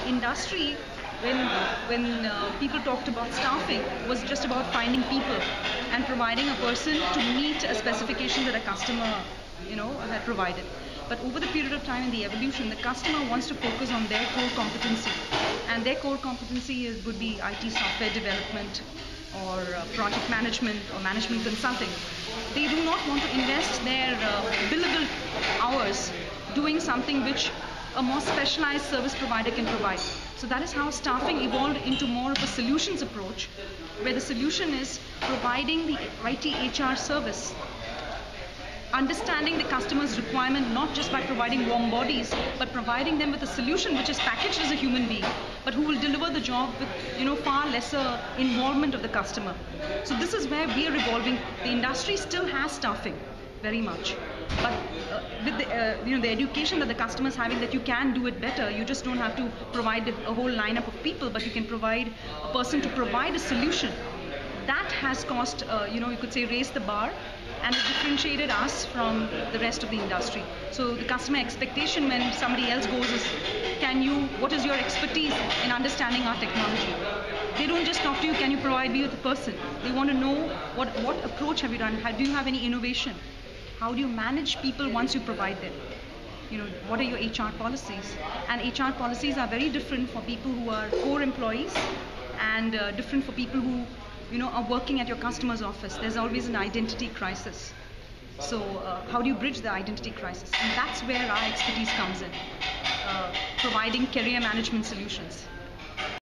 the industry, when people talked about staffing, was just about finding people and providing a person to meet a specification that a customer, had provided. But over the period of time in the evolution, the customer wants to focus on their core competency, and their core competency would be IT software development, or project management, or management consulting. They do not want to invest their billable hours doing something which a more specialized service provider can provide. So that is how staffing evolved into more of a solutions approach, where the solution is providing the IT HR service, understanding the customer's requirement not just by providing warm bodies, but providing them with a solution which is packaged as a human being, but who will deliver the job with far lesser involvement of the customer. So this is where we are evolving. The industry still has staffing, very much, but with the education that the customer is having, that you can do it better. You just don't have to provide a whole lineup of people, but you can provide a person to provide a solution. That has caused, you could say, raised the bar, and it differentiated us from the rest of the industry. So the customer expectation when somebody else goes is, what is your expertise in understanding our technology? They don't just talk to you, can you provide me with a person? They want to know what approach have you done? Do you have any innovation? How do you manage people once you provide them? What are your HR policies? And HR policies are very different for people who are core employees, and different for people who are working at your customer's office. There's always an identity crisis. So how do you bridge the identity crisis? And that's where our expertise comes in, providing career management solutions.